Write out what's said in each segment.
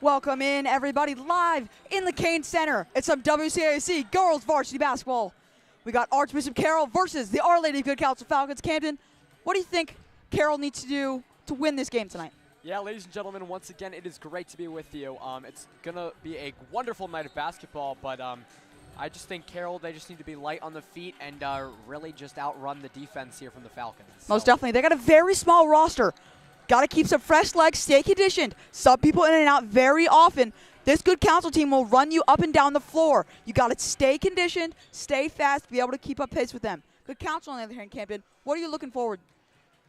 Welcome in, everybody, live in the Kane Center. It's some WCAC girls varsity basketball. We got Archbishop Carrol versus the Our Lady of Good Counsel Falcons. Camden, what do you think Carrol needs to do to win this game tonight? Yeah, ladies and gentlemen, once again, it is great to be with you. It's going to be a wonderful night of basketball, but I just think Carrol, they just need to be light on the feet and really just outrun the defense here from the Falcons. Most definitely. They got a very small roster. Got to keep some fresh legs, stay conditioned. Sub people in and out very often. This Good Counsel team will run you up and down the floor. You got to stay conditioned, stay fast, be able to keep up pace with them. Good Counsel, on the other hand, Camden, what are you looking forward?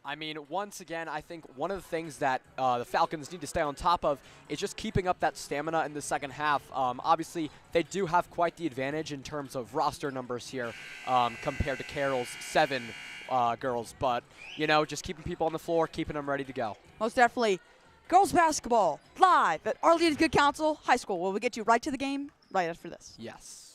I mean, once again, I think one of the things that the Falcons need to stay on top of is just keeping up that stamina in the second half. Obviously, they do have quite the advantage in terms of roster numbers here compared to Carroll's 7 girls. But, you know, just keeping people on the floor, keeping them ready to go. Most definitely. Girls basketball, live at Our Lady of Good Counsel High School. Will we get you right to the game right after this? Yes.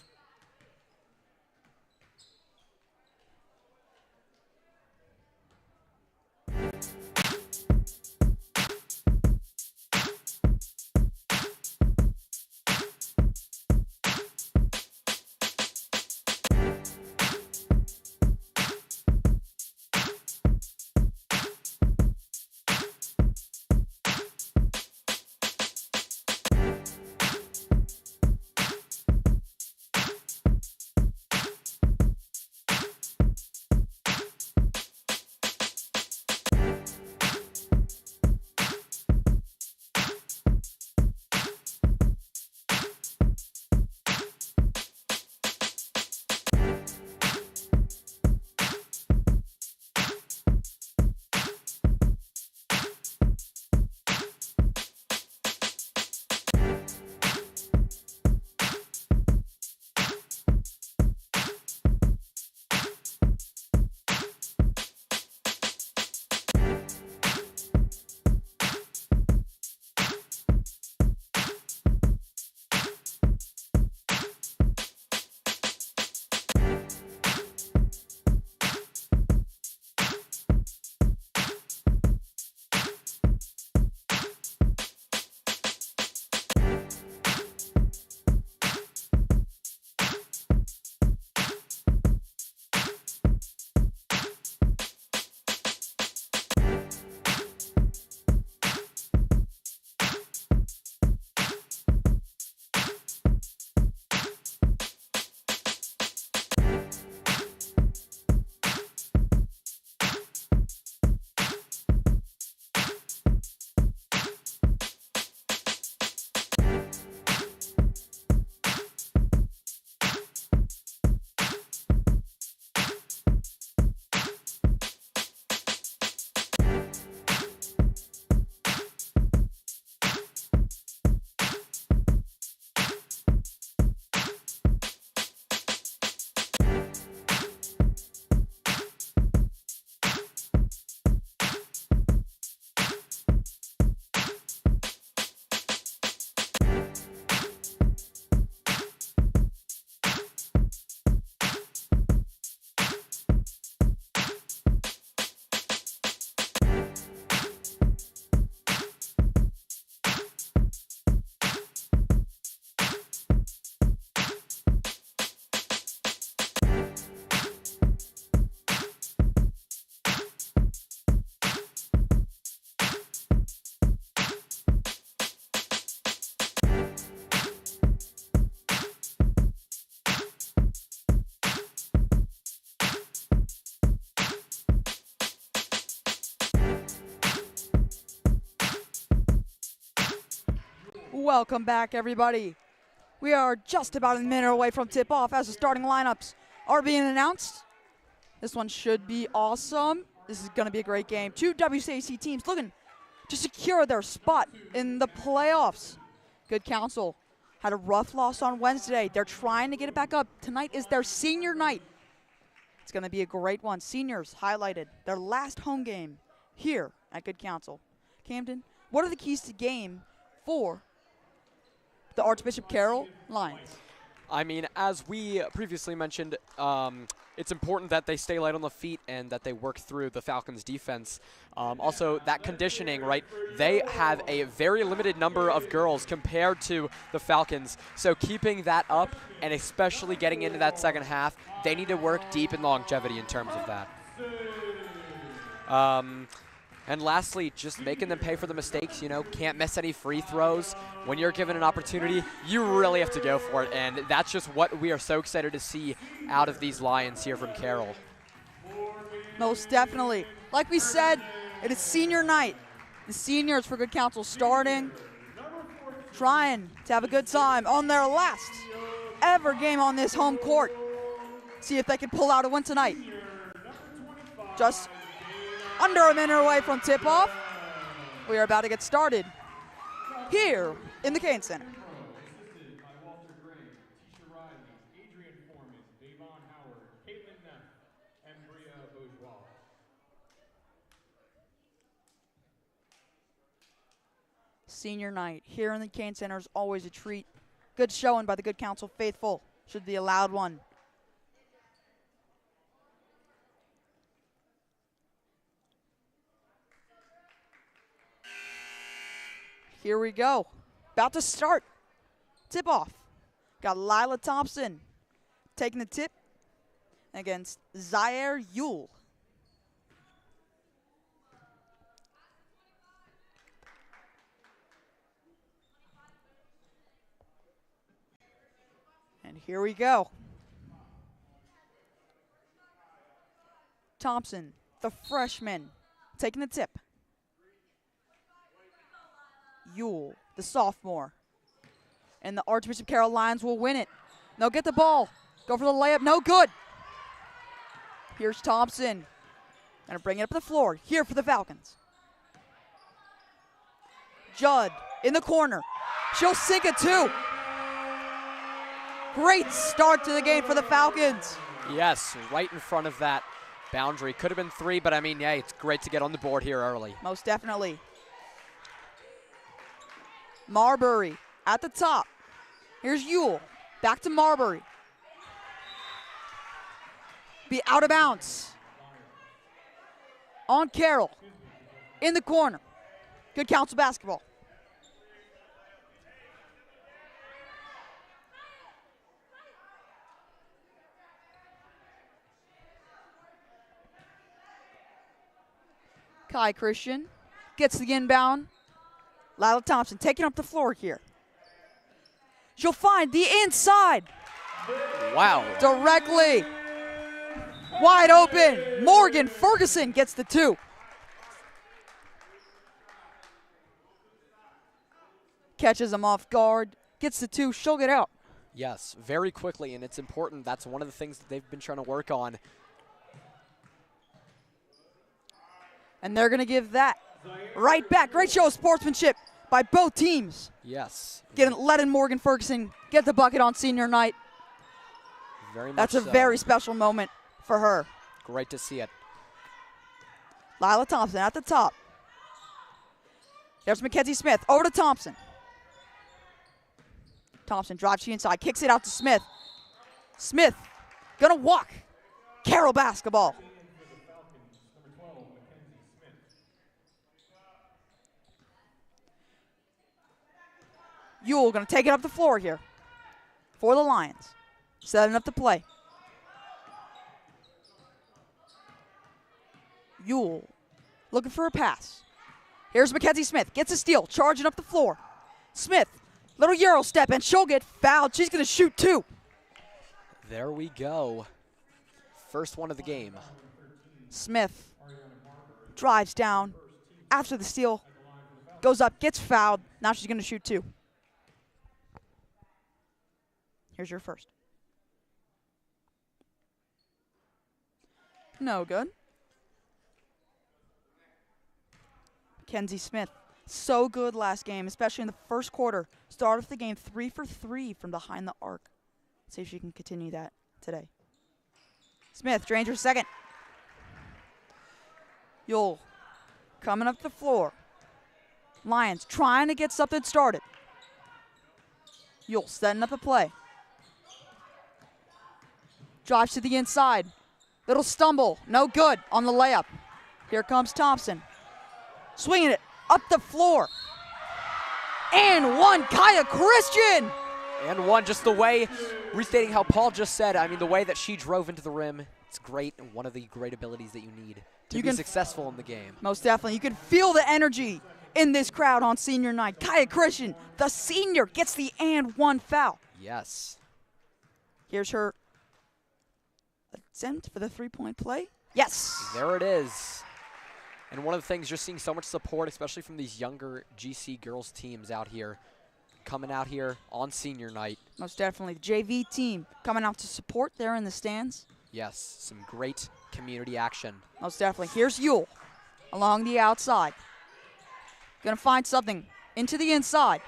Welcome back, everybody. We are just about a minute away from tip-off as the starting lineups are being announced. This one should be awesome. This is going to be a great game. 2 WCAC teams looking to secure their spot in the playoffs. Good Counsel had a rough loss on Wednesday. They're trying to get it back up. Tonight is their senior night. It's going to be a great one. Seniors highlighted their last home game here at Good Counsel. Camden, what are the keys to game for the Archbishop Carrol Lions? I mean, as we previously mentioned, it's important that they stay light on the feet and that they work through the Falcons' defense. Also, that conditioning, right? They have a very limited number of girls compared to the Falcons. So keeping that up, and especially getting into that second half, they need to work deep in longevity in terms of that. And lastly, just making them pay for the mistakes, you know, can't miss any free throws. When you're given an opportunity, you really have to go for it, and that's just what we are so excited to see out of these Lions here from Carrol. Most definitely. Like we said, it is senior night. The seniors for Good Counsel starting, trying to have a good time on their last ever game on this home court. See if they can pull out a win tonight. Just under a minute away from tip-off. We are about to get started here in the Kane Center. Senior night here in the Kane Center is always a treat. Good showing by the Good Counsel faithful. Should be a loud one. Here we go. About to start. Tip off. Got Lila Thompson taking the tip against Zaire Yule. And here we go. Thompson, the freshman, taking the tip. Yule, the sophomore. And the Archbishop Carrol Lions will win it. They'll get the ball. Go for the layup. No good. Here's Thompson. Gonna bring it up to the floor. Here for the Falcons. Judd in the corner. She'll sink it too. Great start to the game for the Falcons. Yes, right in front of that boundary. Could have been 3, but I mean, yeah, it's great to get on the board here early. Most definitely. Marbury at the top. Here's Yule. Back to Marbury. Be out of bounds. On Carrol. In the corner. Good Counsel basketball. Kai Christian gets the inbound. Lila Thompson taking up the floor here. She'll find the inside. Wow. Directly. Wide open. Morgan Ferguson gets the 2. Catches him off guard. Gets the 2. She'll get out. Yes, very quickly, and it's important. That's one of the things that they've been trying to work on. And they're going to give that right back. Great show of sportsmanship by both teams. Yes. Letting Morgan Ferguson get the bucket on senior night. Very much That's a very special moment for her. Great to see it. Lila Thompson at the top. There's Mackenzie Smith. Over to Thompson. Thompson drives she inside. Kicks it out to Smith. Smith gonna walk. Carrol basketball. Yule going to take it up the floor here for the Lions. Setting up the play. Yule looking for a pass. Here's Mackenzie Smith. Gets a steal. Charging up the floor. Smith, little Euro step, and she'll get fouled. She's going to shoot 2. There we go. First one of the game. Smith drives down after the steal. Goes up, gets fouled. Now she's going to shoot 2. Here's your first. No good. Mackenzie Smith, so good last game, especially in the first quarter. Started the game 3 for 3 from behind the arc. See if she can continue that today. Smith drains her second. Yule coming up the floor. Lions trying to get something started. Yule setting up a play. drives to the inside. Little stumble, no good on the layup. Here comes Thompson. Swinging it up the floor. And one, Kaya Christian. And one, just the way, restating how Paul just said, I mean, the way that she drove into the rim, it's great, and one of the great abilities that you need to be successful in the game. Most definitely. You can feel the energy in this crowd on senior night. Kaya Christian, the senior, gets the and one foul. Yes. Here's her attempt for the three-point play. Yes. There it is. And one of the things, you're seeing so much support, especially from these younger GC girls teams out here, coming out here on senior night. Most definitely. The JV team coming out to support there in the stands. Yes, some great community action. Most definitely. Here's Yule along the outside. Going to find something into the inside.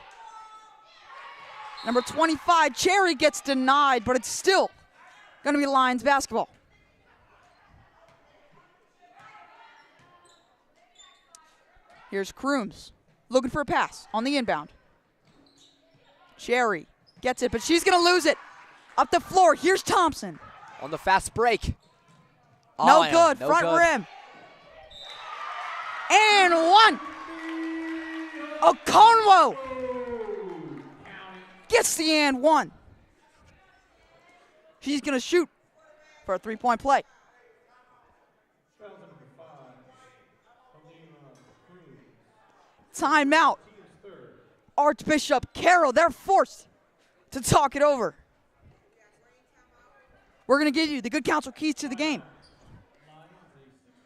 Number 25, Cherry, gets denied, but it's still going to be Lions basketball. Here's Crooms looking for a pass on the inbound. Cherry gets it, but she's going to lose it. Up the floor, here's Thompson. On the fast break. No good, front rim. And one. Okonwo gets the and one. She's going to shoot for a three-point play. Timeout. Archbishop, Carrol, they're forced to talk it over. We're going to give you the Good Counsel keys to the game.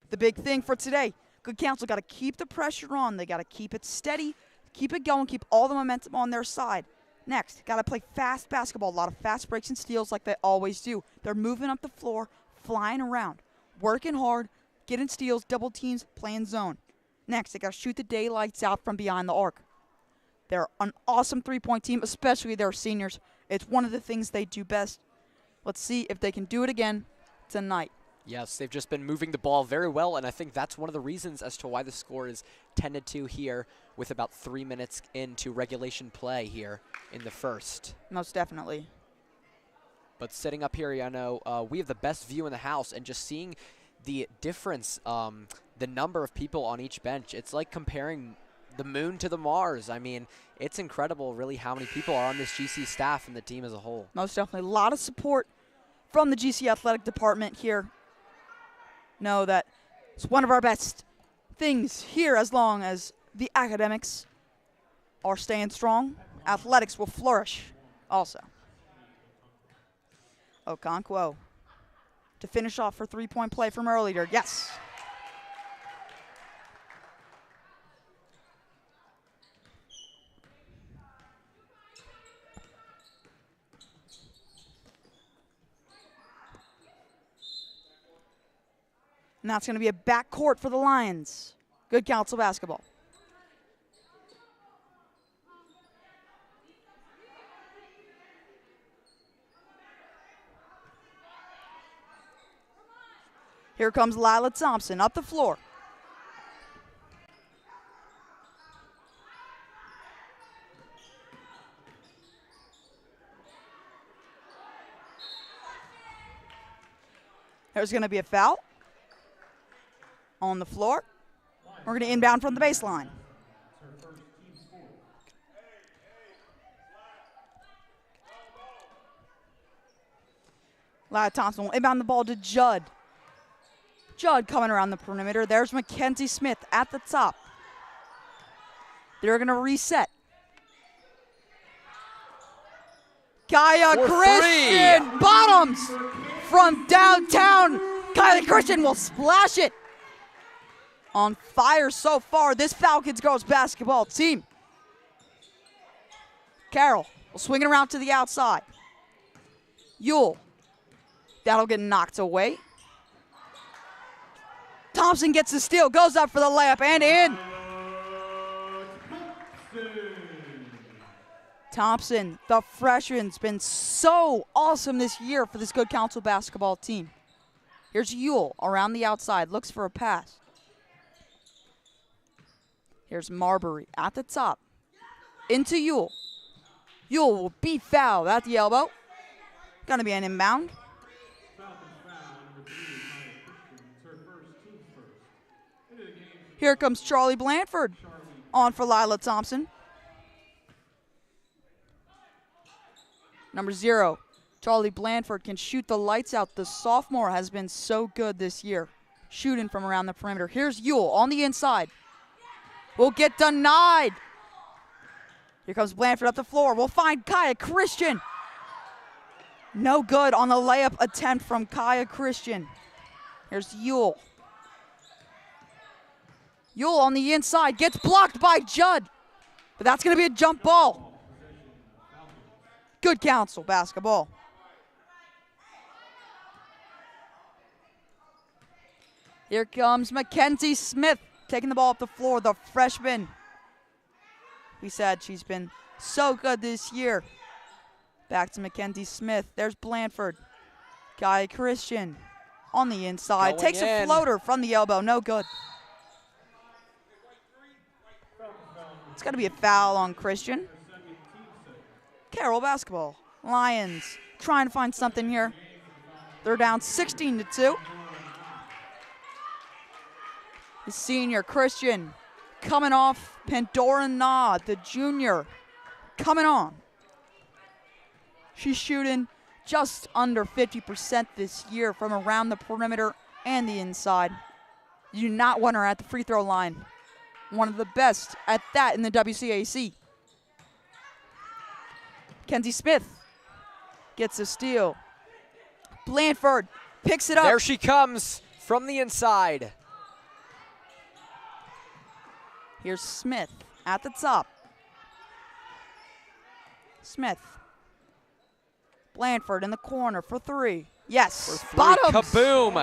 The big thing for today, Good Counsel got to keep the pressure on. They got to keep it steady, keep it going, keep all the momentum on their side. Next, got to play fast basketball, a lot of fast breaks and steals like they always do. They're moving up the floor, flying around, working hard, getting steals, double teams, playing zone. Next, they got to shoot the daylights out from behind the arc. They're an awesome three-point team, especially their seniors. It's one of the things they do best. Let's see if they can do it again tonight. Yes, they've just been moving the ball very well, and I think that's one of the reasons as to why the score is 10-2 here with about 3 minutes into regulation play here in the first. Most definitely. But sitting up here, I know we have the best view in the house, and just seeing the difference, the number of people on each bench, it's like comparing the moon to the Mars. I mean, it's incredible really how many people are on this GC staff and the team as a whole. Most definitely. A lot of support from the GC athletic department here. Know that it's one of our best things here. As long as the academics are staying strong, athletics will flourish also. Okonkwo to finish off her three-point play from earlier. Yes. And that's going to be a backcourt for the Lions. Good Counsel basketball. Here comes Lila Thompson up the floor. There's going to be a foul on the floor. We're going to inbound from the baseline. Lila Thompson will inbound the ball to Judd. Judd coming around the perimeter. There's Mackenzie Smith at the top. They're going to reset. Kaya Christian bottoms from downtown. Kaya Christian will splash it. On fire so far, this Falcons girls basketball team. Carrol will swing it around to the outside. Yule. That'll get knocked away. Thompson gets the steal, goes up for the layup, and in. Thompson, the freshman's been so awesome this year for this Good Counsel basketball team. Here's Yule around the outside, looks for a pass. Here's Marbury at the top. Into Yule. Yule will be fouled at the elbow. Gonna be an inbound. Here comes Charlie Blanford on for Lila Thompson. Number 0, Charlie Blanford can shoot the lights out. The sophomore has been so good this year, shooting from around the perimeter. Here's Ewell on the inside. Will get denied. Here comes Blanford up the floor. We'll find Kaya Christian. No good on the layup attempt from Kaya Christian. Here's Ewell. Ewell on the inside gets blocked by Judd, but that's going to be a jump ball. Good Counsel basketball. Here comes Mackenzie Smith taking the ball up the floor, the freshman. We said she's been so good this year. Back to Mackenzie Smith. There's Blanford. Guy Christian on the inside. Going takes a floater from the elbow. No good. It's got to be a foul on Christian. Carrol basketball. Lions trying to find something here. They're down 16-2. The senior Christian coming off. Pandora Na, the junior, coming on. She's shooting just under 50% this year from around the perimeter and the inside. You do not want her at the free throw line. One of the best at that in the WCAC. Kenzie Smith gets a steal. Blanford picks it up. There she comes from the inside. Here's Smith at the top. Smith. Blanford in the corner for 3. Yes. Bottoms. Kaboom.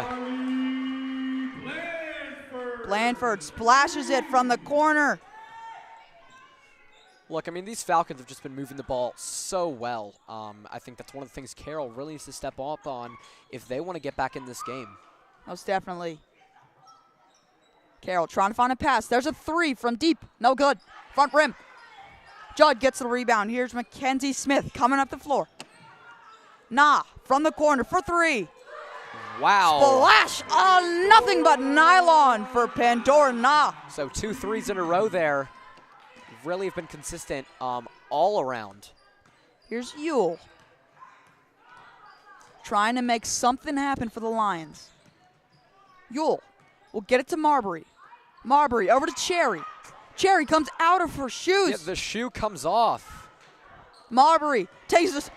Blanford splashes it from the corner. Look, I mean, these Falcons have just been moving the ball so well. I think that's one of the things Carrol really needs to step up on if they want to get back in this game. Most definitely. Carrol trying to find a pass. There's a 3 from deep. No good. Front rim. Judd gets the rebound. Here's Mackenzie Smith coming up the floor. Nah, from the corner for 3. Wow. Splash on nothing but nylon for Pandora Na. So 2 threes in a row there. Really have been consistent all around. Here's Ewell. Trying to make something happen for the Lions. Ewell will get it to Marbury. Marbury over to Cherry. Cherry comes out of her shoes. Yeah, the shoe comes off. Marbury takes this.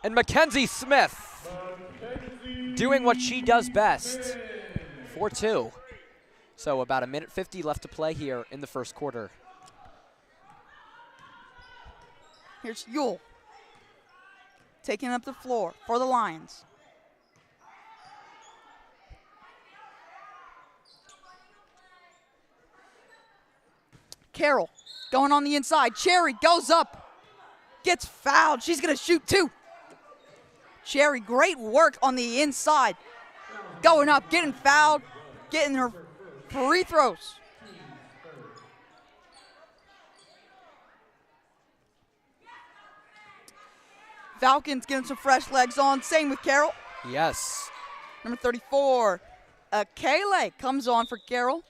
And Mackenzie Smith doing what she does best. 4-2. So about 1:50 left to play here in the first quarter. Here's Ewell. Taking up the floor for the Lions. Carrol going on the inside. Cherry goes up. Gets fouled. She's going to shoot 2. Cherry, great work on the inside. Going up, getting fouled, getting her free throws. Falcons getting some fresh legs on. Same with Carrol. Yes. Number 34, Kayla comes on for Carrol.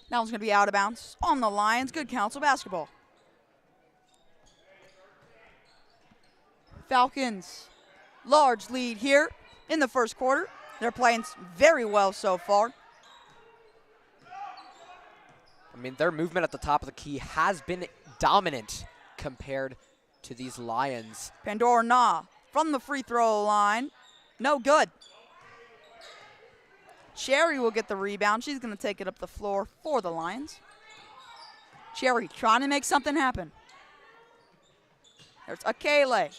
That one's going to be out of bounds on the Lions. Good Counsel basketball. Falcons, large lead here in the first quarter. They're playing very well so far. I mean, their movement at the top of the key has been dominant compared to these Lions. Pandora Na from the free throw line. No good. Cherry will get the rebound. She's going to take it up the floor for the Lions. Cherry trying to make something happen. There's Akele.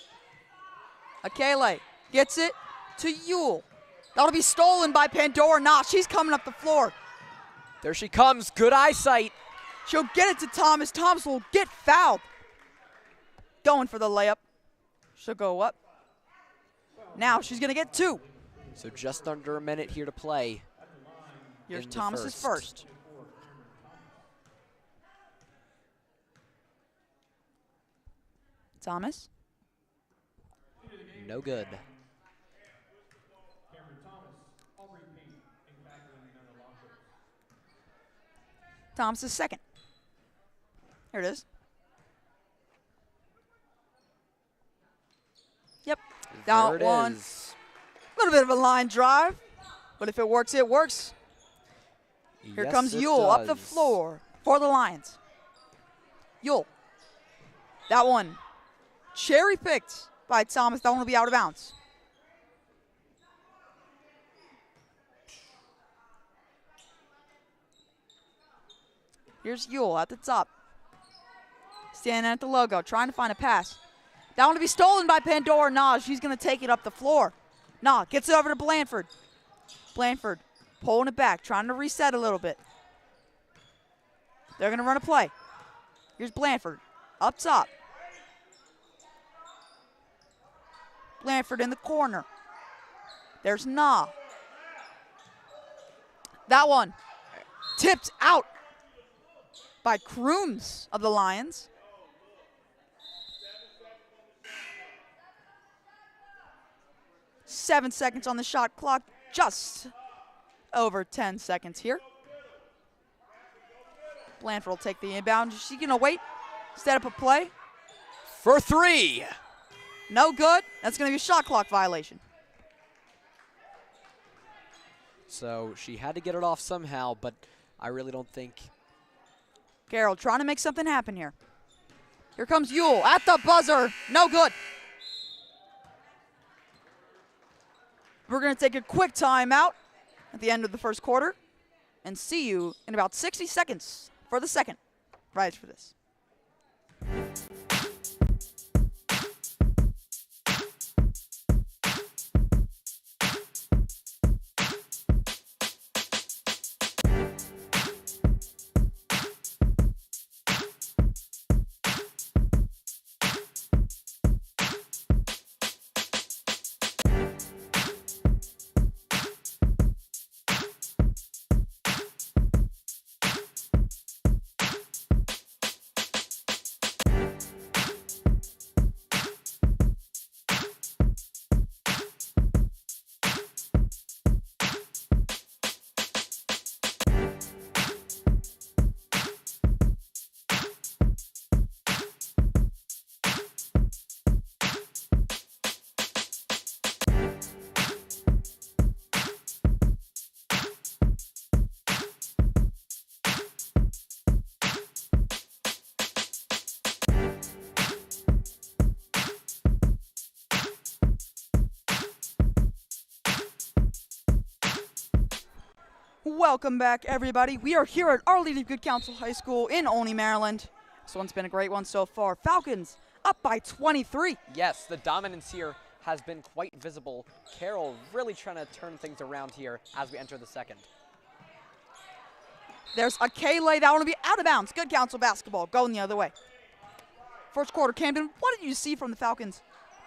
Akele gets it to Ewell. That'll be stolen by Pandora Na. She's coming up the floor. There she comes. Good eyesight. She'll get it to Thomas. Thomas will get fouled. Going for the layup. She'll go up. Now she's going to get 2. So just under a minute here to play. Here's Thomas's first. Thomas No good. Thomas is second. Here it is. Yep. There it one. is. A little bit of a line drive, but if it works, it works. Here Yes, comes it Yule up the does. floor for the Lions. Yule. That one cherry picked by Thomas. That one will be out of bounds. Here's Yule at the top. Standing at the logo, trying to find a pass. That one to be stolen by Pandora. Nah, she's going to take it up the floor. Nah, gets it over to Blanford. Blanford pulling it back, trying to reset a little bit. They're going to run a play. Here's Blanford up top. Blanford in the corner. There's Nah. That one tipped out by Crooms of the Lions. Seven seconds on the shot clock, just over 10 seconds here. Blanford will take the inbound. Is she going to wait? Set up a play? For three. No good. That's going to be a shot clock violation. So she had to get it off somehow, but I really don't think. Carrol trying to make something happen here. Here comes Yule at the buzzer. No good. We're going to take a quick timeout at the end of the first quarter and see you in about 60 seconds for the second. Right for this. Welcome back, everybody. We are here at Our Lady of Good Counsel High School in Olney, Maryland. This one's been a great one so far. Falcons up by 23. Yes, the dominance here has been quite visible. Carrol really trying to turn things around here as we enter the second. There's a Kayla. That one will be out of bounds. Good Counsel basketball going the other way. First quarter, Camden, what did you see from the Falcons?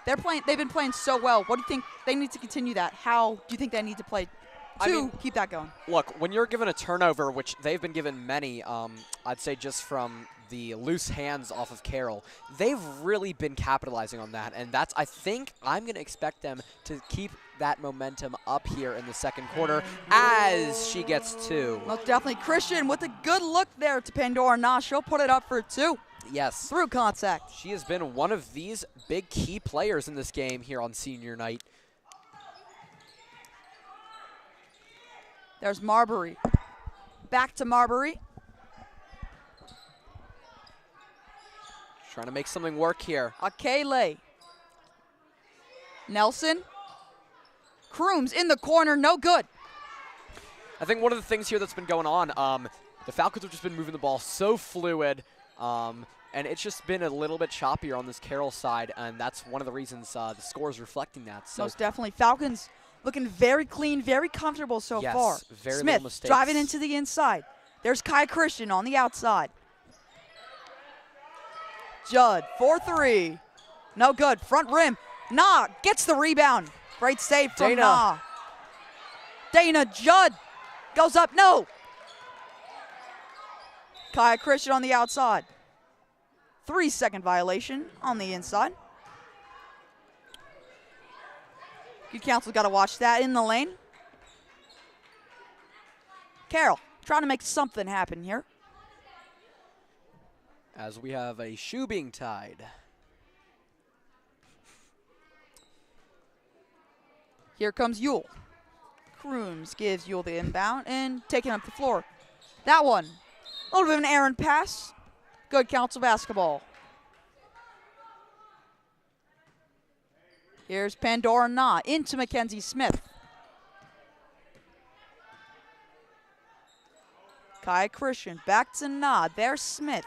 They've been playing so well. What do you think they need to continue that? How do you think they need to play to keep that going? Look, when you're given a turnover, which they've been given many, I'd say just from the loose hands off of Carrol, they've really been capitalizing on that. And that's, I think, I'm going to expect them to keep that momentum up here in the second quarter as she gets two. Most definitely. Christian with a good look there to Pandora. Nah, she'll put it up for two. Yes. Through contact. She has been one of these big key players in this game here on senior night. There's Marbury. Back to Marbury. Trying to make something work here. Akele. Nelson. Crooms in the corner, no good. I think one of the things here that's been going on, the Falcons have just been moving the ball so fluid, and it's just been a little bit choppier on this Carrol side, and that's one of the reasons the score is reflecting that. So most definitely. Falcons looking very clean, very comfortable so far. Very Smith little mistakes. driving into the inside. There's Kai Christian on the outside. Judd, 4-3. No good. Front rim. Nah gets the rebound. Great save from Dana. Nah. Dana Judd goes up. No. Kai Christian on the outside. 3-second violation on the inside. Good Counsel got to watch that in the lane. Carrol trying to make something happen here. As we have a shoe being tied. Here comes Yule. Crooms gives Yule the inbound and taking up the floor. That one, a little bit of an errant pass. Good Counsel basketball. Here's Pandora Na into Mackenzie Smith. Kai Christian back to Na. There's Smith.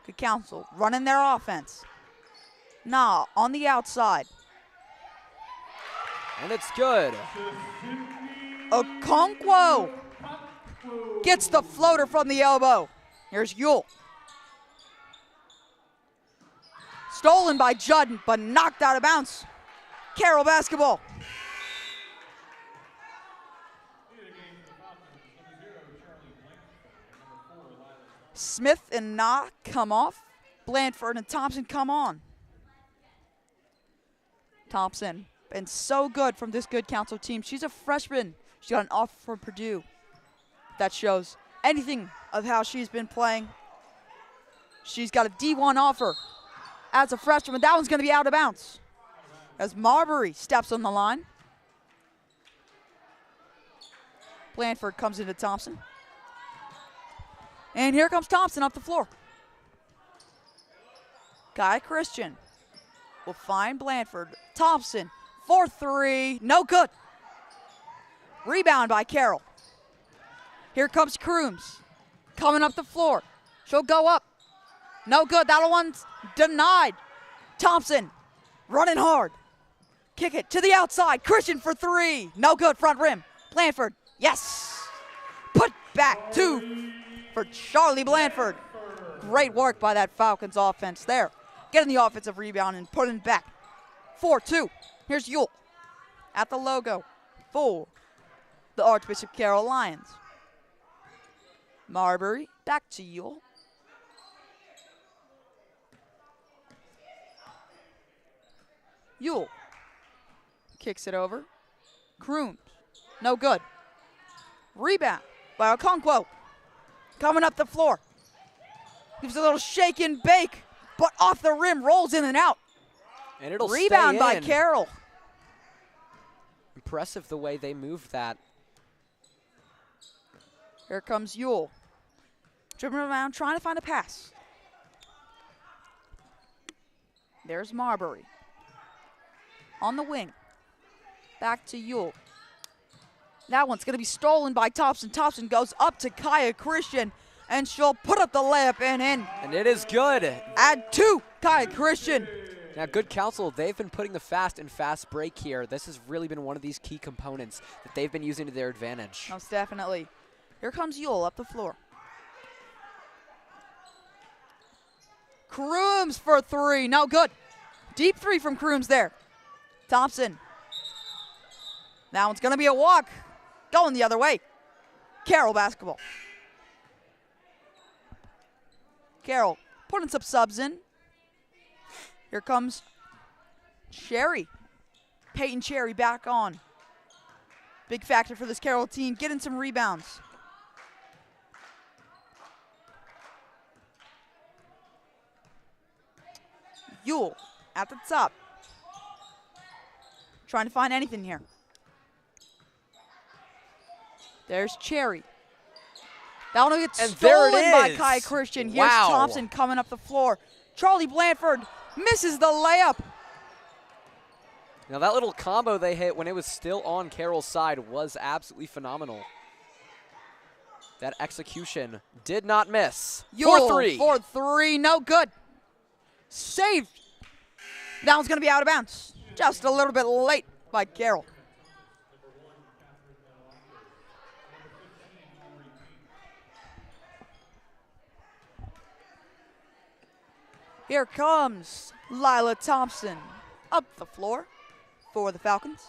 Good Counsel running their offense. Na on the outside. And it's good. Okonkwo gets the floater from the elbow. Here's Yule. Stolen by Judd, but knocked out of bounds. Carrol basketball. Smith and Na come off. Blandford and Thompson come on. Thompson been so good from this Good Counsel team. She's a freshman. She got an offer from Purdue. That shows anything of how she's been playing. She's got a D1 offer as a freshman. That one's going to be out of bounds as Marbury steps on the line. Blandford comes into Thompson. And here comes Thompson up the floor. Guy Christian will find Blandford. Thompson for three, no good. Rebound by Carrol. Here comes Crooms coming up the floor. She'll go up. No good, that one's denied. Thompson running hard. Kick it to the outside. Christian for three, no good, front rim. Blandford, yes. Put back two for Charlie Blandford. Great work by that Falcons offense there. Getting the offensive rebound and putting it back. 4-2. Here's Yule at the logo for the Archbishop Carrol Lions. Marbury back to Yule. Yule kicks it over. Crooms, no good. Rebound by Okonkwo. Coming up the floor. Gives a little shake and bake, but off the rim, rolls in and out. And it'll rebound stay by in. Carrol. Impressive the way they moved that. Here comes Yule. Dribbling around, trying to find a pass. There's Marbury. On the wing. Back to Yule. That one's going to be stolen by Thompson. Thompson goes up to Kaya Christian, and she'll put up the layup and in. And it is good. Add two, Kaya Christian. Now, Good Counsel, they've been putting the fast and fast break here. This has really been one of these key components that they've been using to their advantage. Most definitely. Here comes Yule up the floor. Crooms for three, no good. Deep three from Crooms there. Thompson. That one's going to be a walk. Going the other way. Carrol basketball. Carrol putting some subs in. Here comes Cherry. Peyton Cherry back on. Big factor for this Carrol team, getting some rebounds. Yule at the top. Trying to find anything here. There's Cherry. That one gets stolen by Kai Christian. Here's Thompson coming up the floor. Charlie Blandford misses the layup. Now that little combo they hit when it was still on Carroll's side was absolutely phenomenal. That execution did not miss. 4-3. 4-3, no good. Saved. That one's going to be out of bounds. Just a little bit late by Carrol. Here comes Lila Thompson up the floor for the Falcons.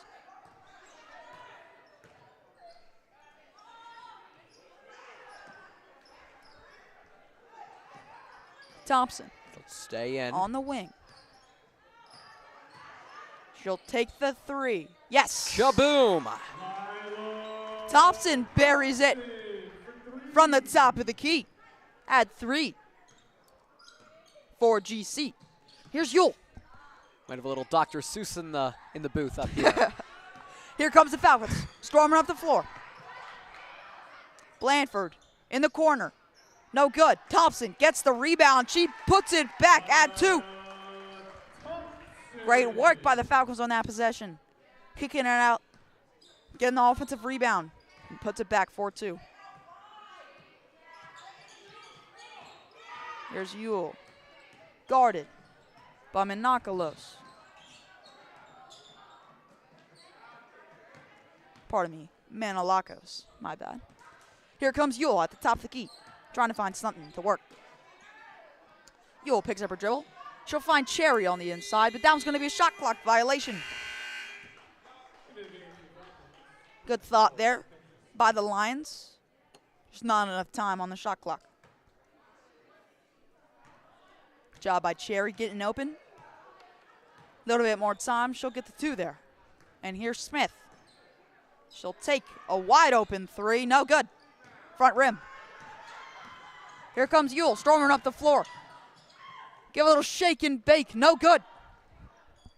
Thompson. Stay in. On the wing. She'll take the 3. Yes. Kaboom! Thompson buries it from the top of the key. Add 3 for GC. Here's Yule. Might have a little Dr. Seuss in the booth up here. Here comes the Falcons, storming up the floor. Blanford in the corner. No good. Thompson gets the rebound. She puts it back at 2. Great work by the Falcons on that possession. Kicking it out. Getting the offensive rebound. And puts it back 4-2. Here's Yule. Guarded by Menakalos. Pardon me. Manolakos. My bad. Here comes Yule at the top of the key. Trying to find something to work. Yule picks up her dribble. She'll find Cherry on the inside, but that one's going to be a shot clock violation. Good thought there by the Lions. There's not enough time on the shot clock. Good job by Cherry getting open. A little bit more time. She'll get the 2 there. And here's Smith. She'll take a wide open 3. No good. Front rim. Here comes Yule, storming up the floor. Give a little shake and bake. No good.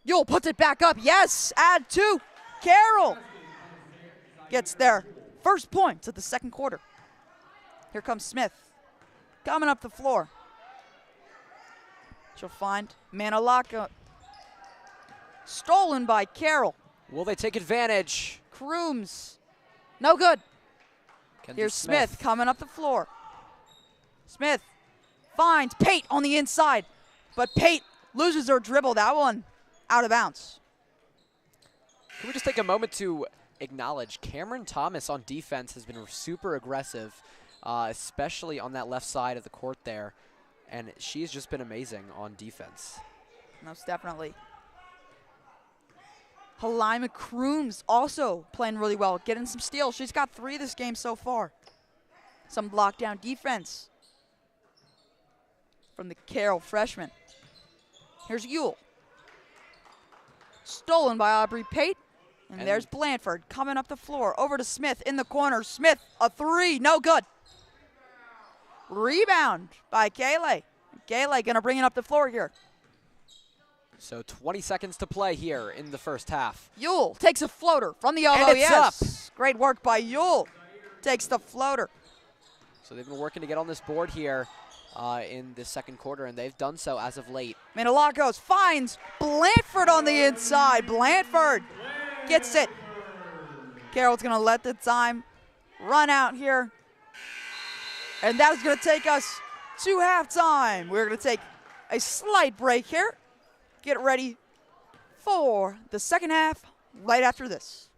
Yule puts it back up. Yes, add 2. Carrol gets their first points of the second quarter. Here comes Smith. Coming up the floor. She'll find Manolaka. Stolen by Carrol. Will they take advantage? Crooms. No good. Kenzie Here's Smith coming up the floor. Smith finds Pate on the inside, but Pate loses her dribble. That one out of bounds. Can we just take a moment to acknowledge Cameron Thomas on defense has been super aggressive, especially on that left side of the court there, and she's just been amazing on defense. Most definitely. Halima Crooms also playing really well, getting some steals. She's got 3 this game so far. Some lockdown defense from the Carrol freshman. Here's Yule. Stolen by Aubrey Pate. And there's Blanford coming up the floor. Over to Smith in the corner. Smith, a 3, no good. Rebound by Kayleigh. Kayleigh gonna bring it up the floor here. So 20 seconds to play here in the first half. Yule takes a floater from the elbow. And it's yes. Up. Great work by Yule. Takes the floater. So they've been working to get on this board here in the second quarter, and they've done so as of late. Manolakos finds Blanford on the inside. Blanford gets it. Carroll's going to let the time run out here. And that is going to take us to halftime. We're going to take a slight break here. Get ready for the second half right after this.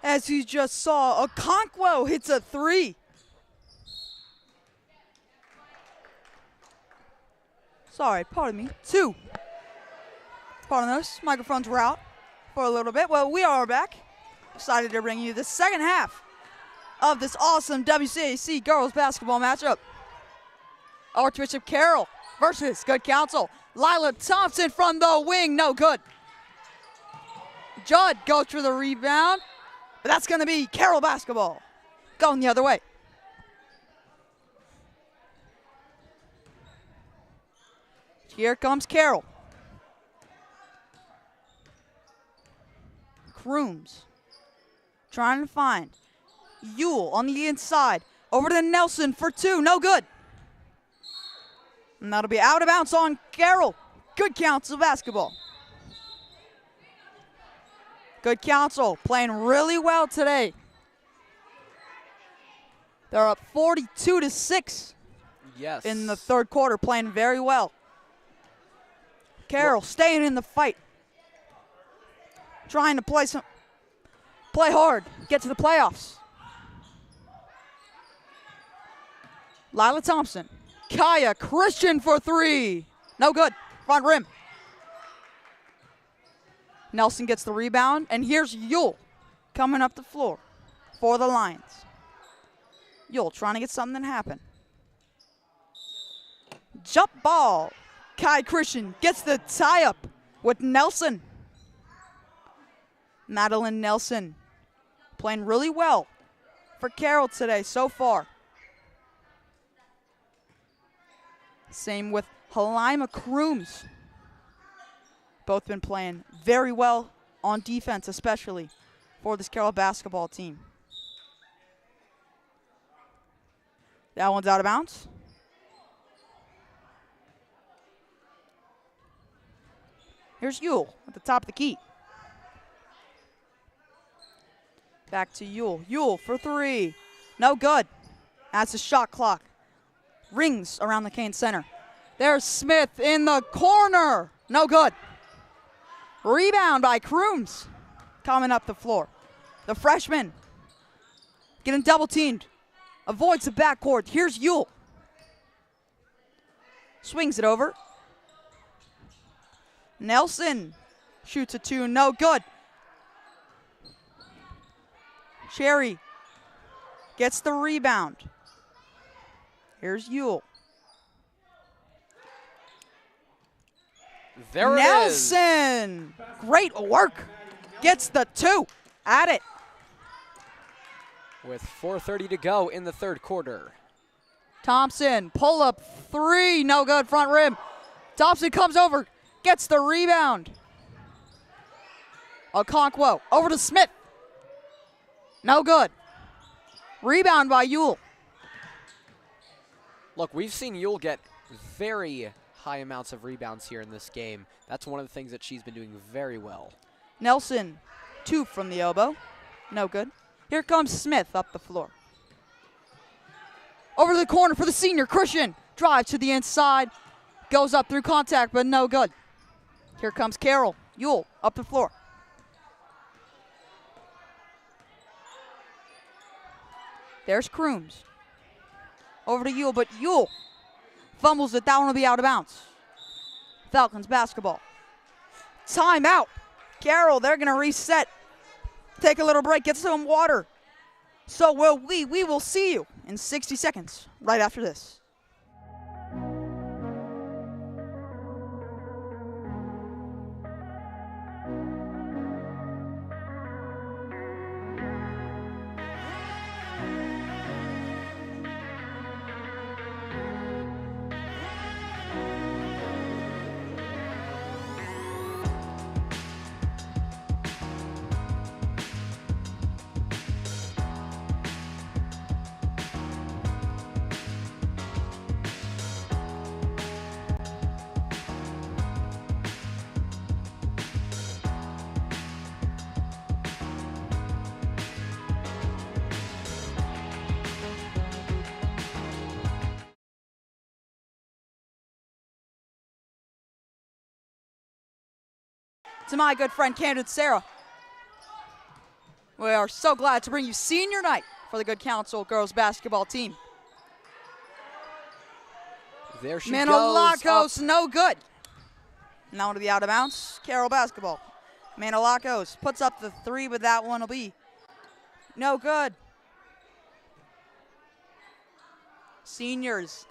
As you just saw, Okonkwo hits a 3. Sorry, pardon me. 2. Pardon us, microphones were out for a little bit. Well, we are back. Excited to bring you the second half of this awesome WCAC girls basketball matchup. Archbishop Carrol versus Good Counsel. Lila Thompson from the wing, no good. Judd goes for the rebound, but that's going to be Carrol basketball. Going the other way. Here comes Carrol. Crooms trying to find Yule on the inside. Over to Nelson for 2, no good. And that'll be out of bounds on Carrol. Good Counsel basketball. Good Counsel playing really well today. They're up 42-6. Yes. In the third quarter, playing very well. Carrol staying in the fight. Trying to play hard, get to the playoffs. Lila Thompson. Kaya Christian for 3. No good. Front rim. Nelson gets the rebound, and here's Yule coming up the floor for the Lions. Yule trying to get something to happen. Jump ball. Kai Christian gets the tie-up with Nelson. Madeline Nelson playing really well for Carrol today so far. Same with Halima Crooms. Both been playing very well on defense, especially for this Carrol basketball team. That one's out of bounds. Here's Yule at the top of the key. Back to Yule. Yule for 3. No good. That's a shot clock. Rings around the Kane Center. There's Smith in the corner. No good. Rebound by Crooms coming up the floor. The freshman getting double teamed. Avoids the backcourt. Here's Yule. Swings it over. Nelson shoots a 2. No good. Cherry gets the rebound. Here's Yule. There Nelson, great work. Gets the 2. At it. With 4:30 to go in the third quarter. Thompson, pull up 3. No good, front rim. Thompson comes over, gets the rebound. Okonkwo over to Smith. No good. Rebound by Yule. Look, we've seen Yule get very high amounts of rebounds here in this game. That's one of the things that she's been doing very well. Nelson, 2 from the elbow. No good. Here comes Smith up the floor. Over to the corner for the senior, Christian. Drive to the inside. Goes up through contact, but no good. Here comes Carrol. Yule up the floor. There's Crooms. Over to Yule, but Yule fumbles it. That one will be out of bounds. Falcons basketball. Timeout. Carrol, they're going to reset. Take a little break, get some water. So will we. We will see you in 60 seconds right after this. to my good friend Kane Center. We are so glad to bring you senior night for the Good Counsel girls basketball team. There she Manolakos, goes. no good. Now to the out of bounds, Carrol basketball. Manolakos puts up the 3, but that one will be no good. Seniors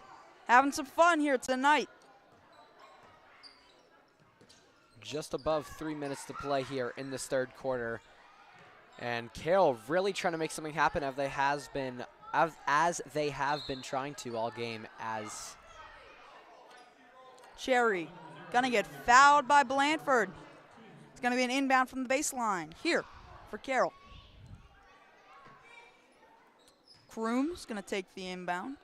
having some fun here tonight. Just above 3 minutes to play here in this third quarter. And Carrol really trying to make something happen as they have been trying to all game. As Cherry gonna get fouled by Blanford. It's gonna be an inbound from the baseline here for Carrol. Kroom's gonna take the inbound.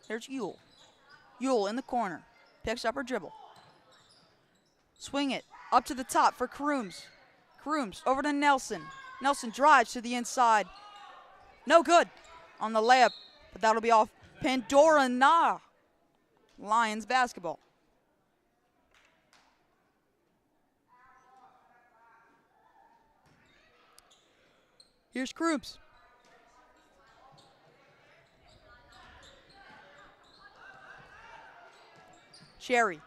There's Yule. Yule in the corner, picks up her dribble. Swing it up to the top for Krooms. Krooms over to Nelson. Nelson drives to the inside. No good on the layup, but that'll be off Pandora Na. Lions basketball. Here's Krooms. Cherry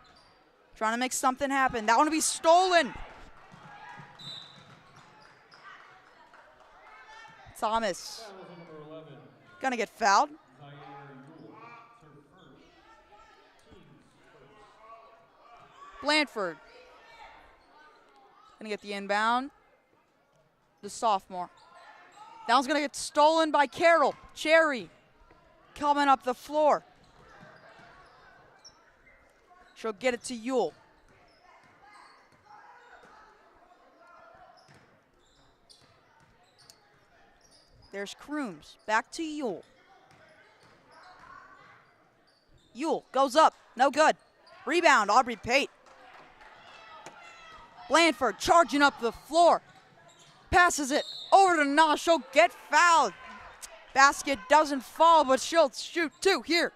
trying to make something happen. That one will be stolen. Thomas gonna get fouled. Blanford gonna get the inbound. The sophomore. That one's gonna get stolen by Carrol. Cherry coming up the floor. She'll get it to Yule. There's Krooms. Back to Yule. Yule goes up. No good. Rebound, Aubrey Pate. Blanford charging up the floor. Passes it over to Nash. She'll get fouled. Basket doesn't fall, but she'll shoot 2 here.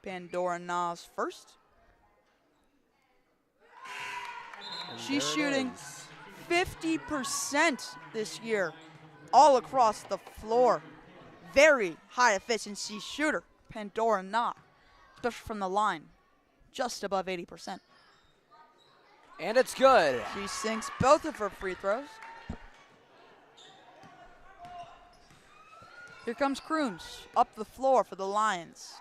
Pandora Na's first. She's shooting 50% this year, all across the floor. Very high efficiency shooter, Pandora Na, especially from the line, just above 80%. And it's good. She sinks both of her free throws. Here comes Krooms up the floor for the Lions.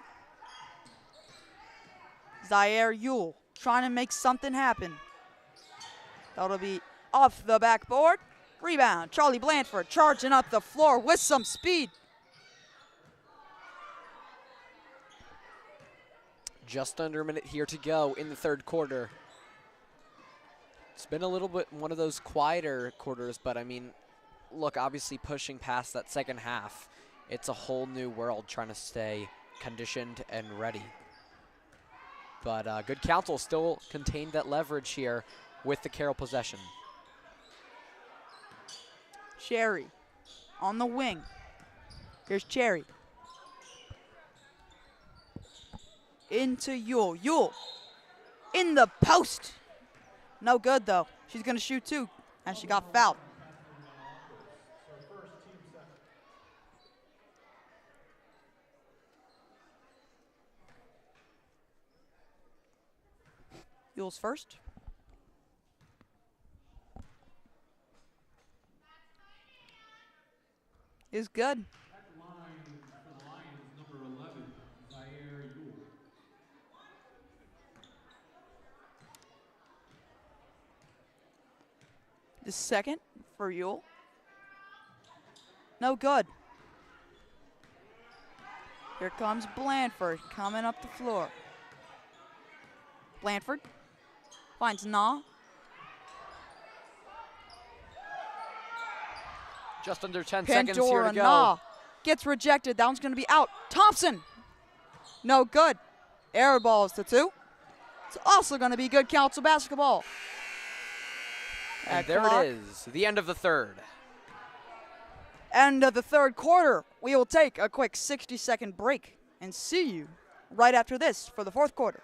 Zaire Yule trying to make something happen. That'll be off the backboard. Rebound, Charlie Blanford charging up the floor with some speed. Just under a minute here to go in the third quarter. It's been a little bit one of those quieter quarters, but I mean, look, obviously pushing past that second half, it's a whole new world trying to stay conditioned and ready. But Good Counsel still contained that leverage here with the Carrol possession. Cherry on the wing. Here's Cherry. Into Yule. Yule in the post. No good though. She's gonna shoot 2, and she got fouled. Yule's first. Is good. The second for Yule. No good. Here comes Blanford coming up the floor. Blanford finds Na. Just under 10 seconds here Pandora to go. Na gets rejected. That one's going to be out. Thompson. No good. Air balls to 2. It's also going to be Good Counsel basketball. And there it is, the end of the third. End of the third quarter. We will take a quick 60-second break and see you right after this for the fourth quarter.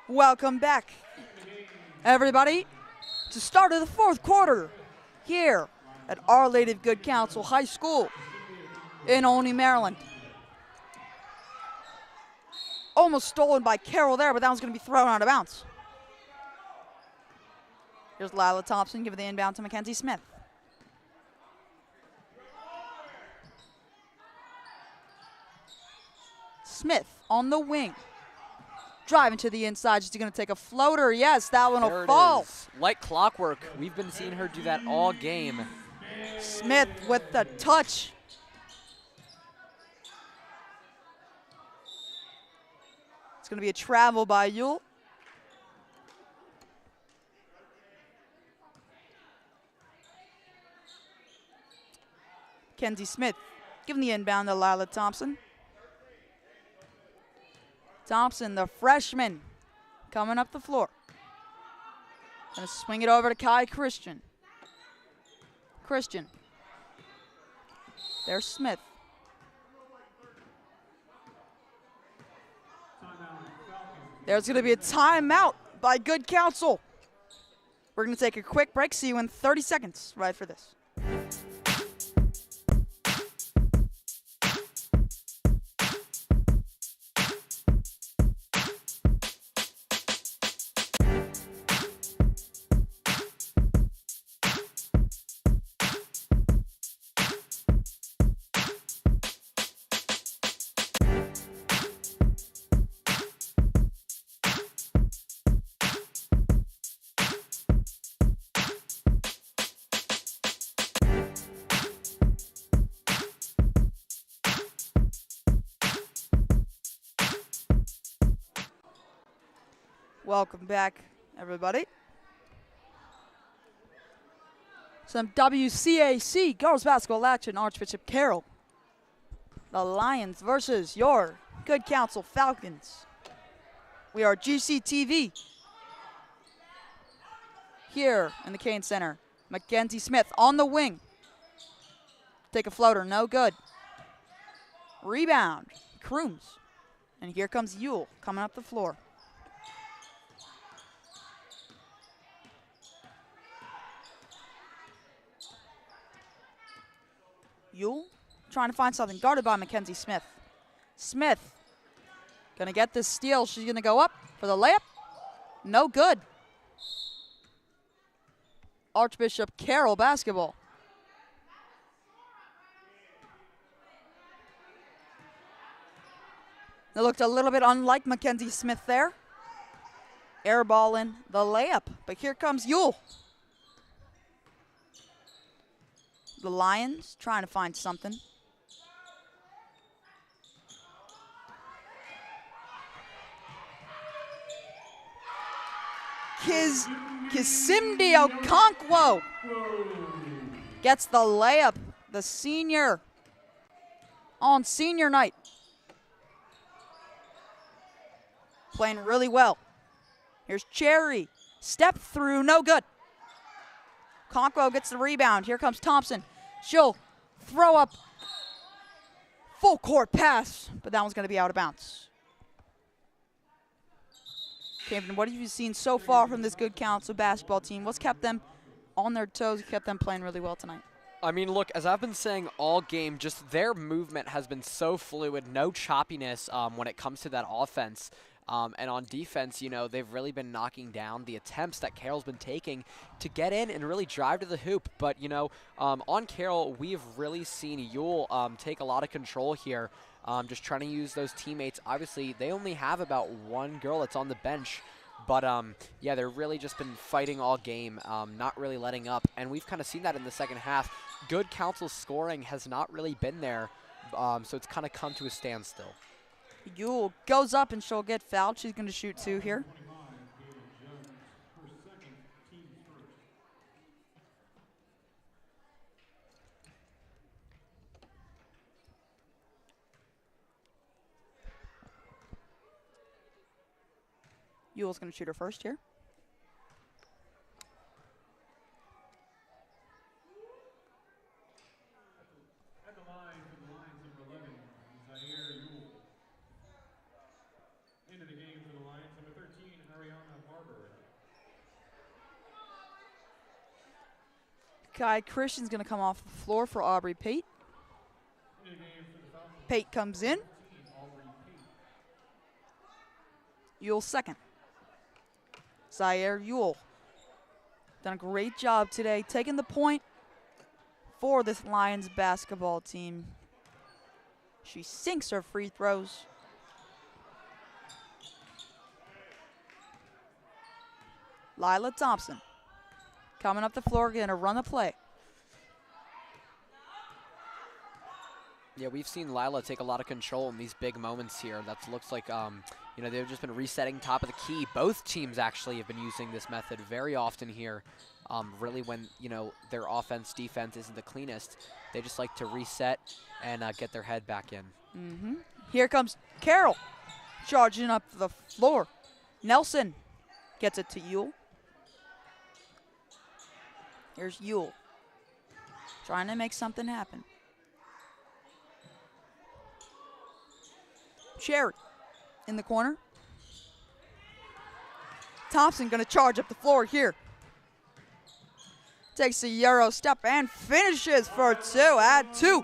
Welcome back, everybody, to start of the fourth quarter here at Our Lady of Good Counsel High School in Olney, Maryland. Almost stolen by Carrol there, but that one's going to be thrown out of bounds. Here's Lila Thompson giving the inbound to Mackenzie Smith. Smith on the wing. Driving to the inside. She's going to take a floater. Yes, that one will fall. Like clockwork. We've been seeing her do that all game. Smith with the touch. It's going to be a travel by Yule. Kenzie Smith giving the inbound to Lila Thompson. Thompson, the freshman, coming up the floor. Gonna swing it over to Kai Christian. Christian. There's Smith. There's gonna be a timeout by Good Counsel. We're gonna take a quick break. See you in 30 seconds right for this. Welcome back, everybody. Some WCAC girls basketball action. Archbishop Carrol. The Lions versus your Good Counsel Falcons. We are GCTV here in the Kane Center. Mackenzie Smith on the wing. Take a floater, no good. Rebound, Crooms. And here comes Yule coming up the floor. Yule trying to find something, guarded by Mackenzie Smith. Smith gonna get this steal. She's gonna go up for the layup. No good. Archbishop Carrol basketball. It looked a little bit unlike Mackenzie Smith there. Airballing the layup, but here comes Yule. The Lions trying to find something. Kisimdi Okonkwo gets the layup. The senior on senior night. Playing really well. Here's Cherry. Step through, no good. Okonkwo gets the rebound. Here comes Thompson. She'll throw up full court pass, but that one's going to be out of bounds. Camden, what have you seen so far from this Good Counsel basketball team? What's kept them on their toes, kept them playing really well tonight. I mean, look, as I've been saying all game, just their movement has been so fluid, no choppiness when it comes to that offense. And on defense, you know, they've really been knocking down the attempts that Carroll's been taking to get in and really drive to the hoop. But, you know, on Carroll, we've really seen Yule take a lot of control here, just trying to use those teammates. Obviously, they only have about one girl that's on the bench. But, yeah, they've really just been fighting all game, not really letting up. And we've kind of seen that in the second half. Good Counsel scoring has not really been there, so it's kind of come to a standstill. Yule goes up and she'll get fouled. She's going to shoot 2 here. Yule's going to shoot her first here. Kai Christian's going to come off the floor for Aubrey Pate. Pate comes in. Yule second. Zaire Yule. Done a great job today, taking the point for this Lions basketball team. She sinks her free throws. Lila Thompson coming up the floor, going to run the play. Yeah, we've seen Lila take a lot of control in these big moments here. That looks like, you know, they've just been resetting top of the key. Both teams actually have been using this method very often here. Really when, you know, their offense, defense isn't the cleanest, they just like to reset and get their head back in. Here comes Carrol, charging up the floor. Nelson gets it to Yule. Here's Yule, trying to make something happen. Cherry in the corner. Thompson going to charge up the floor here. Takes a Euro step and finishes for 2. Add 2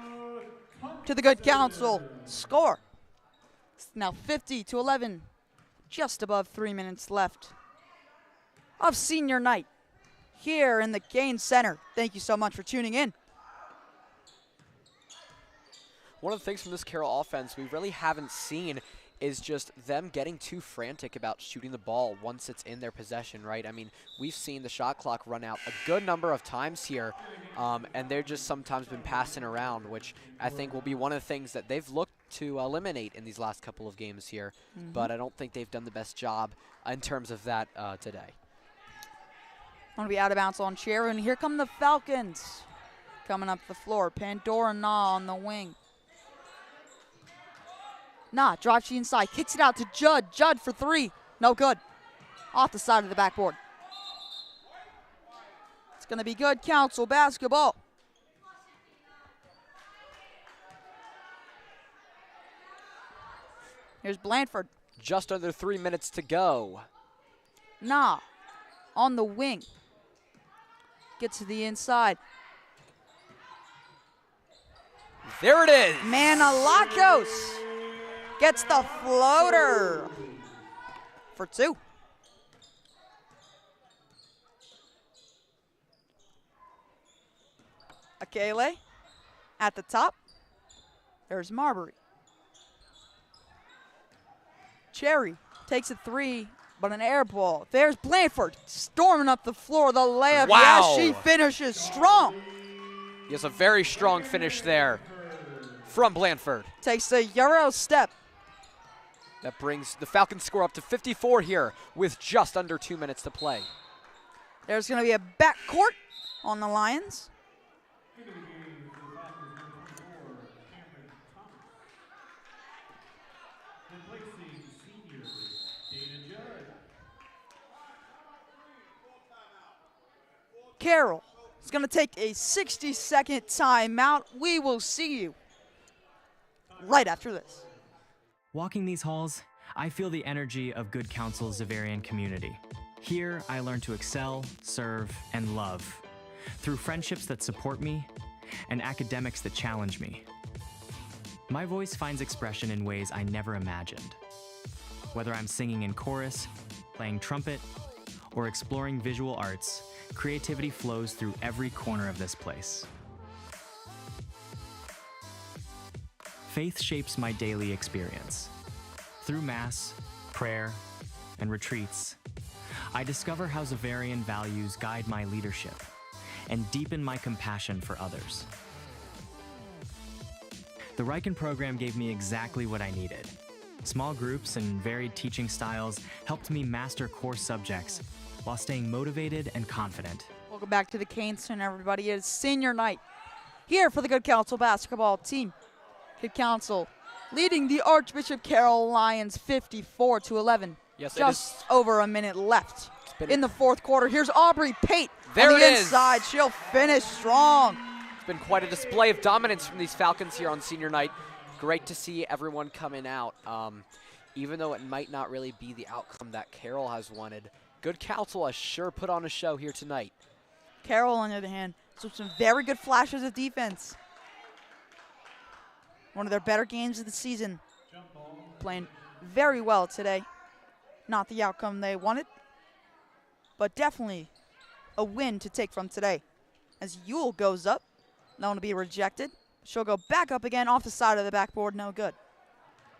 to the Good Counsel score. It's now 50-11, just above 3 minutes left of senior night here in the Kane Center. Thank you so much for tuning in. One of the things from this Carrol offense we really haven't seen is just them getting too frantic about shooting the ball once it's in their possession, right? I mean, we've seen the shot clock run out a good number of times here, and they've just sometimes been passing around, which I think will be one of the things that they've looked to eliminate in these last couple of games here, but I don't think they've done the best job in terms of that today. Want to be out of bounds on Cherry, and here come the Falcons coming up the floor. Pandora Na on the wing. Nah, drives she inside, kicks it out to Judd. Judd for 3, no good. Off the side of the backboard. It's going to be Good Counsel basketball. Here's Blanford. Just under 3 minutes to go. Nah, on the wing. Gets to the inside. There it is. Manolakos gets the floater for 2. Akele at the top. There's Marbury. Cherry takes a 3, but an air ball. There's Blanford storming up the floor. The layup. Wow. Yes, she finishes strong. He has a very strong finish there from Blanford. Takes a Euro step. That brings the Falcons score up to 54 here with just under 2 minutes to play. There's going to be a backcourt on the Lions. Carrol is going to take a 60-second timeout. We will see you right after this. Walking these halls, I feel the energy of Good Counsel's Zavarian community. Here, I learn to excel, serve, and love. through friendships that support me and academics that challenge me. My voice finds expression in ways I never imagined. Whether I'm singing in chorus, playing trumpet, or exploring visual arts, creativity flows through every corner of this place. Faith shapes my daily experience. Through Mass, prayer, and retreats, I discover how Xaverian values guide my leadership and deepen my compassion for others. The Riken program gave me exactly what I needed. Small groups and varied teaching styles helped me master core subjects while staying motivated and confident. Welcome back to the Kane Center, everybody. It is senior night here for the Good Counsel basketball team. Good Counsel leading the Archbishop Carrol Lions 54-11. Yes, just over a minute left in the fourth quarter. Here's Aubrey Pate there on the it inside. Is. She'll finish strong. It's been quite a display of dominance from these Falcons here on senior night. Great to see everyone coming out. Even though it might not really be the outcome that Carrol has wanted, Good Counsel has sure put on a show here tonight. Carrol, on the other hand, some very good flashes of defense. One of their better games of the season. Playing very well today. Not the outcome they wanted, but definitely a win to take from today. As Yule goes up, known to be rejected. She'll go back up again off the side of the backboard, no good.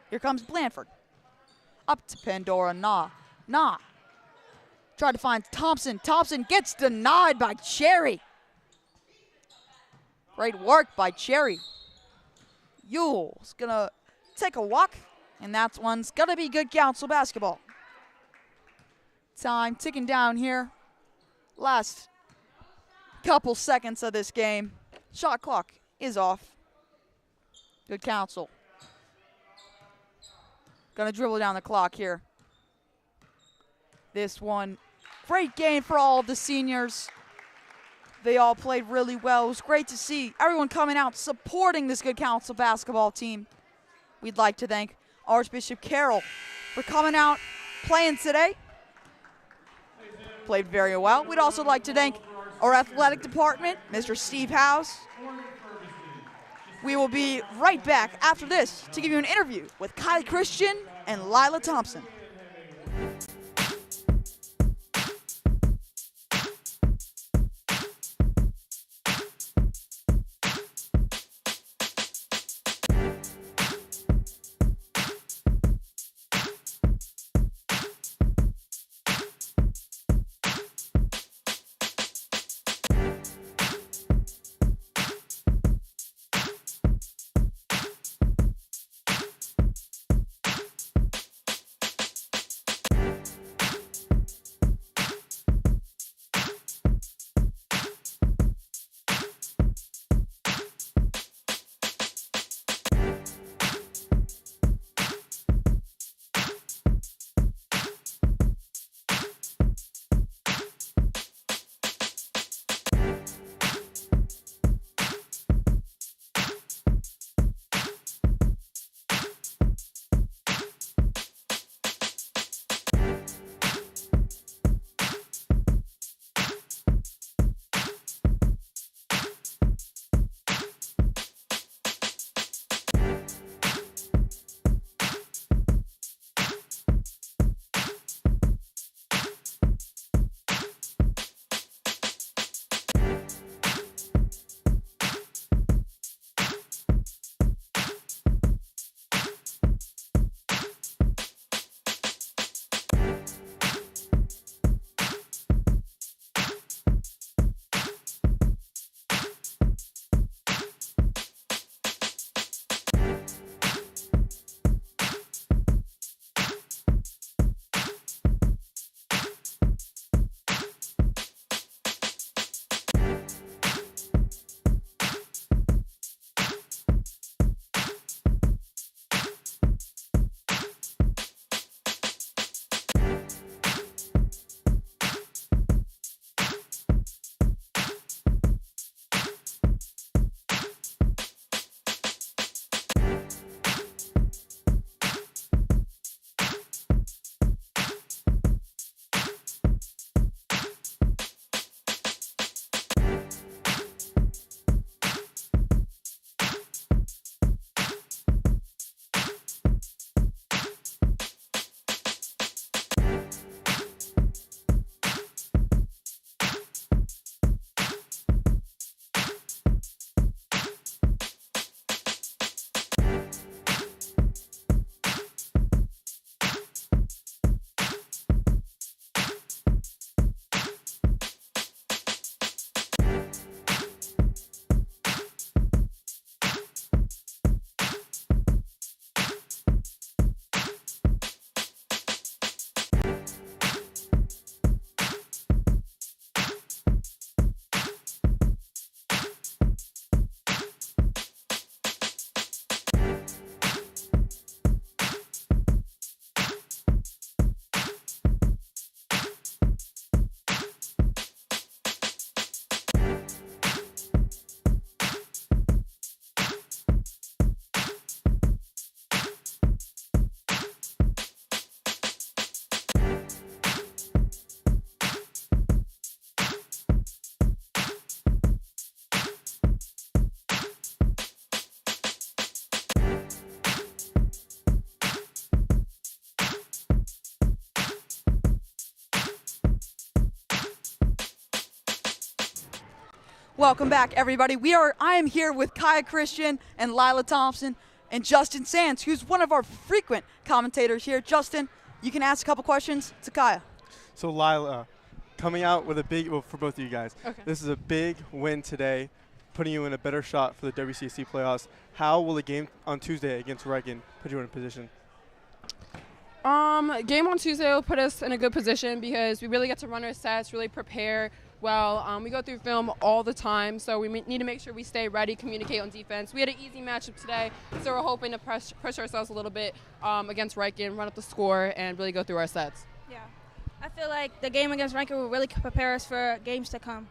Here comes Blanford. Up to Pandora, Nah. Tried to find Thompson. Thompson gets denied by Cherry. Great work by Cherry. Yule's gonna take a walk, and that one's gonna be Good Counsel basketball. Time ticking down here. Last couple seconds of this game. Shot clock is off. Good Counsel. Gonna dribble down the clock here. This one, great game for all of the seniors. They all played really well. It was great to see everyone coming out supporting this Good Counsel basketball team. We'd like to thank Archbishop Carrol for coming out, playing today. Played very well. We'd also like to thank our athletic department, Mr. Steve House. We will be right back after this to give you an interview with Kylie Christian and Lila Thompson. Welcome back, everybody. I am here with Kaya Christian and Lila Thompson and Justin Sands, who's one of our frequent commentators here. Justin, you can ask a couple questions to Kaya. So Lila, coming out with a big, well, for both of you guys, Okay. this is a big win today, putting you in a better shot for the WCAC playoffs. How will the game on Tuesday against Riken put you in a position? Game on Tuesday will put us in a good position because we really get to run our sets, really prepare well. We go through film all the time, so we need to make sure we stay ready, communicate on defense. We had an easy matchup today, so we're hoping to push ourselves a little bit against Riken, run up the score, and really go through our sets. Yeah. I feel like the game against Riken will really prepare us for games to come.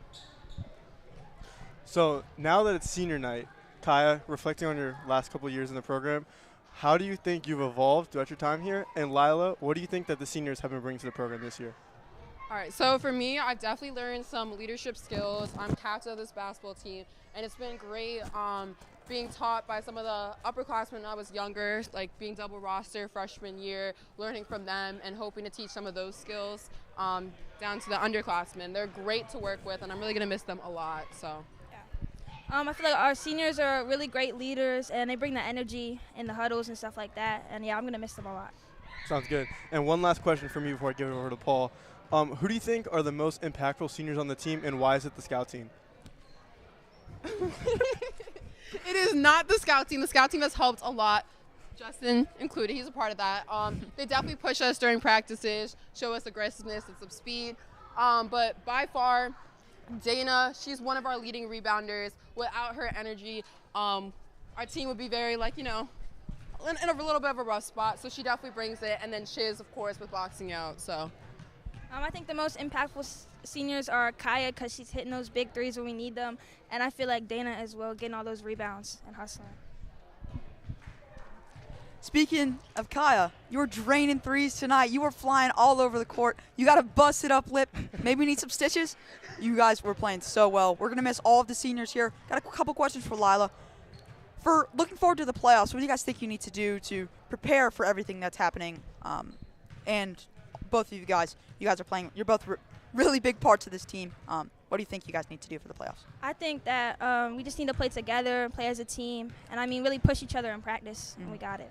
So now that it's senior night, Kaya, reflecting on your last couple of years in the program, how do you think you've evolved throughout your time here? And Lila, what do you think that the seniors have been bringing to the program this year? All right, so for me, I've definitely learned some leadership skills. I'm captain of this basketball team, and it's been great being taught by some of the upperclassmen when I was younger, like being double roster freshman year, learning from them and hoping to teach some of those skills down to the underclassmen. They're great to work with, and I'm really going to miss them a lot. So. I feel like our seniors are really great leaders, and they bring the energy in the huddles and stuff like that. And, yeah, I'm going to miss them a lot. Sounds good. And one last question from me before I give it over to Paul. Who do you think are the most impactful seniors on the team, and why is it the scout team? It is not the scout team. The scout team has helped a lot, Justin included. He's a part of that. They definitely push us during practices, show us aggressiveness and some speed. But by far, Dana, she's one of our leading rebounders. Without her energy, our team would be very, in a little bit of a rough spot. So she definitely brings it. And then Shiz, of course, with boxing out. So. I think the most impactful seniors are Kaya because she's hitting those big threes when we need them. And I feel like Dana as well, getting all those rebounds and hustling. Speaking of Kaya, you were draining threes tonight. You were flying all over the court. You got a busted up lip. Maybe need some stitches. You guys were playing so well. We're going to miss all of the seniors here. Got a couple questions for Lila. For looking forward to the playoffs, what do you guys think you need to do to prepare for everything that's happening? And both of you guys are playing. You're both really big parts of this team. What do you think you guys need to do for the playoffs? I think that we just need to play together, play as a team, and really push each other in practice, and we got it.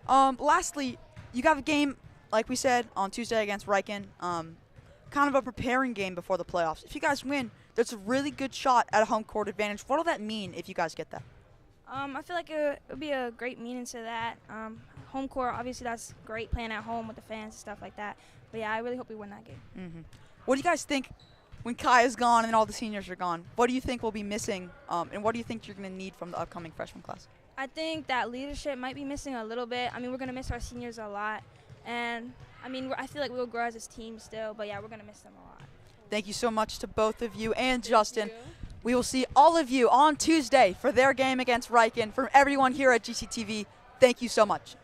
Lastly, you got a game, like we said, on Tuesday against Riken. Kind of a preparing game before the playoffs. If you guys win, there's a really good shot at a home court advantage. What will that mean if you guys get that? I feel like it would be a great meaning to that. Home court, obviously, that's great playing at home with the fans and stuff like that. But, yeah, I really hope we win that game. Mm-hmm. What do you guys think when Kaya's gone and all the seniors are gone? What do you think will be missing, and what do you think you're going to need from the upcoming freshman class? I think that leadership might be missing a little bit. We're going to miss our seniors a lot. And, I feel like we'll grow as a team still. But, yeah, we're going to miss them a lot. Thank you so much to both of you and Justin. We will see all of you on Tuesday for their game against Riken. From everyone here at GCTV, thank you so much.